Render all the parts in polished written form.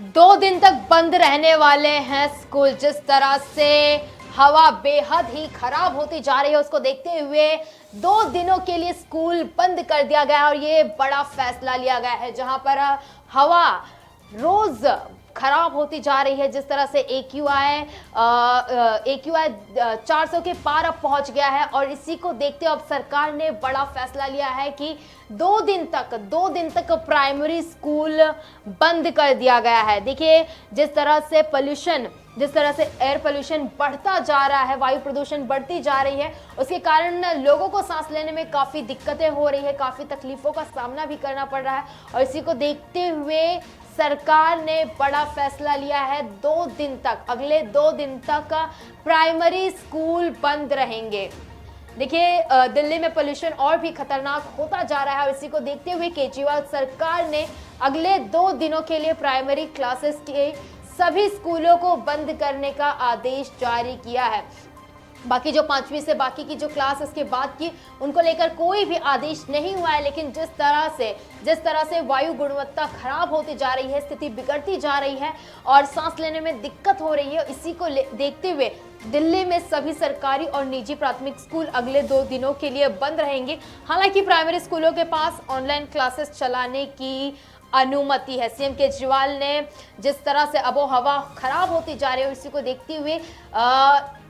2 दिन तक बंद रहने वाले हैं स्कूल। जिस तरह से हवा बेहद ही खराब होती जा रही है, उसको देखते हुए 2 दिनों के लिए स्कूल बंद कर दिया गया है। और ये बड़ा फैसला लिया गया है, जहां पर हवा रोज खराब होती जा रही है। जिस तरह से AQI 400 के पार अब पहुंच गया है। और इसी को देखते हुए अब सरकार ने बड़ा फैसला लिया है कि 2 दिन तक प्राइमरी स्कूल बंद कर दिया गया है। देखिए, जिस तरह से एयर पोल्यूशन बढ़ता जा रहा है, वायु प्रदूषण बढ़ती जा रही है, उसके कारण लोगों को सांस लेने में काफी दिक्कतें हो रही है, काफी तकलीफों का सामना भी करना पड़ रहा है। और इसी को देखते हुए सरकार ने बड़ा फैसला लिया है, 2 दिन तक, अगले 2 दिन तक प्राइमरी स्कूल बंद रहेंगे। देखिए, दिल्ली में पोल्यूशन और भी खतरनाक होता जा रहा है। और इसी को देखते हुए केजरीवाल सरकार ने अगले 2 दिनों के लिए प्राइमरी क्लासेस के सभी स्कूलों को बंद करने का आदेश जारी किया है। बाकी जो 5वीं से बाकी की जो क्लास इसके बाद की, उनको लेकर कोई भी आदेश नहीं हुआ है। लेकिन जिस तरह से वायु गुणवत्ता खराब होती जा रही है, स्थिति बिगड़ती जा रही है और सांस लेने में दिक्कत हो रही है, इसी को देखते हुए दिल्ली में सभी सरकारी और निजी प्राथमिक स्कूल अगले 2 दिनों के लिए बंद रहेंगे। हालांकि प्राइमरी स्कूलों के पास ऑनलाइन क्लासेस चलाने की अनुमति है। सीएम केजरीवाल ने जिस तरह से आबो हवा खराब होती जा रही है, इसी को देखते हुए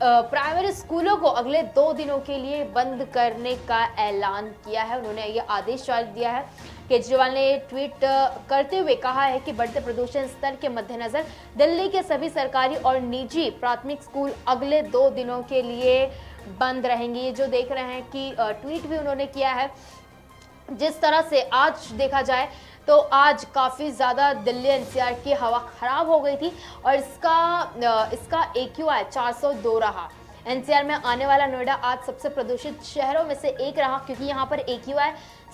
प्राइमरी स्कूलों को अगले 2 दिनों के लिए बंद करने का ऐलान किया है। उन्होंने ये आदेश जारी दिया है। केजरीवाल ने ट्वीट करते हुए कहा है कि बढ़ते प्रदूषण स्तर के मद्देनजर दिल्ली के सभी सरकारी और निजी प्राथमिक स्कूल अगले 2 दिनों के लिए बंद रहेंगे। ये जो देख रहे हैं कि ट्वीट भी उन्होंने किया है। जिस तरह से आज देखा जाए तो आज काफ़ी ज़्यादा दिल्ली NCR की हवा ख़राब हो गई थी और इसका AQI 402 रहा। NCR में आने वाला नोएडा आज सबसे प्रदूषित शहरों में से एक रहा, क्योंकि यहाँ पर AQI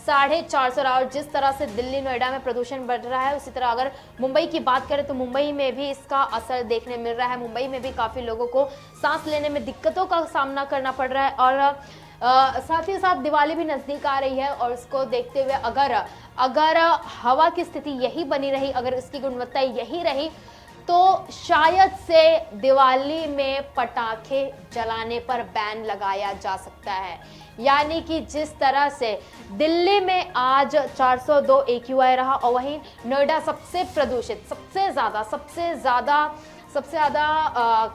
450 रहा। और जिस तरह से दिल्ली नोएडा में प्रदूषण बढ़ रहा है, उसी तरह अगर मुंबई की बात करें तो मुंबई में भी इसका असर देखने मिल रहा है। मुंबई में भी काफ़ी लोगों को सांस लेने में दिक्कतों का सामना करना पड़ रहा है। और साथ ही साथ दिवाली भी नज़दीक आ रही है और उसको देखते हुए अगर हवा की स्थिति यही बनी रही, अगर इसकी गुणवत्ता यही रही, तो शायद से दिवाली में पटाखे जलाने पर बैन लगाया जा सकता है। यानी कि जिस तरह से दिल्ली में आज 402 AQI रहा और वहीं नोएडा सबसे प्रदूषित, सबसे ज़्यादा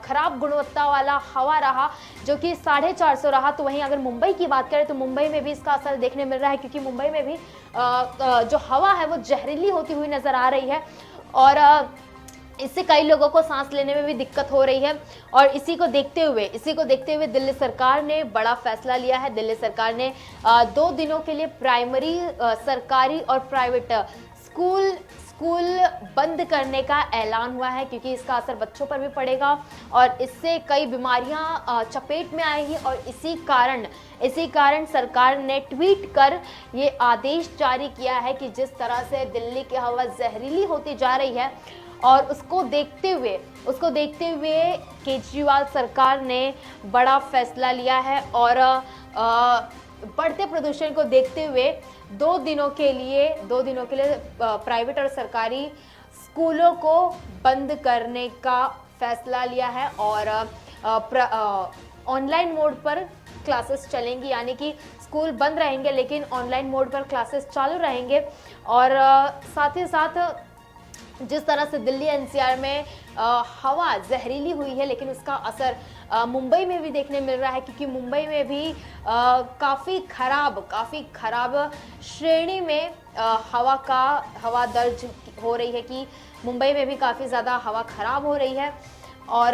खराब गुणवत्ता वाला हवा रहा, जो कि 450 रहा। तो वहीं अगर मुंबई की बात करें तो मुंबई में भी इसका असर देखने मिल रहा है, क्योंकि मुंबई में भी जो हवा है वो जहरीली होती हुई नज़र आ रही है और इससे कई लोगों को सांस लेने में भी दिक्कत हो रही है। और इसी को देखते हुए दिल्ली सरकार ने बड़ा फैसला लिया है। दिल्ली सरकार ने 2 दिनों के लिए प्राइमरी, सरकारी और प्राइवेट स्कूल बंद करने का ऐलान हुआ है, क्योंकि इसका असर बच्चों पर भी पड़ेगा और इससे कई बीमारियां चपेट में आएंगी। और इसी कारण सरकार ने ट्वीट कर ये आदेश जारी किया है कि जिस तरह से दिल्ली की हवा जहरीली होती जा रही है और उसको देखते हुए केजरीवाल सरकार ने बड़ा फैसला लिया है। और बढ़ते प्रदूषण को देखते हुए 2 दिनों के लिए प्राइवेट और सरकारी स्कूलों को बंद करने का फैसला लिया है। और ऑनलाइन मोड पर क्लासेस चलेंगी, यानी कि स्कूल बंद रहेंगे लेकिन ऑनलाइन मोड पर क्लासेस चालू रहेंगे। और साथ ही साथ जिस तरह से दिल्ली NCR में हवा जहरीली हुई है, लेकिन उसका असर मुंबई में भी देखने मिल रहा है, क्योंकि मुंबई में भी काफ़ी खराब श्रेणी में हवा दर्ज हो रही है कि मुंबई में भी काफ़ी ज़्यादा हवा खराब हो रही है। और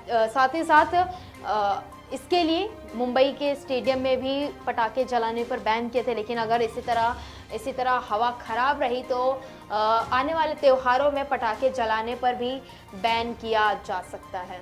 साथ ही साथ इसके लिए मुंबई के स्टेडियम में भी पटाखे जलाने पर बैन किए थे। लेकिन अगर इसी तरह हवा खराब रही तो आने वाले त्योहारों में पटाखे जलाने पर भी बैन किया जा सकता है।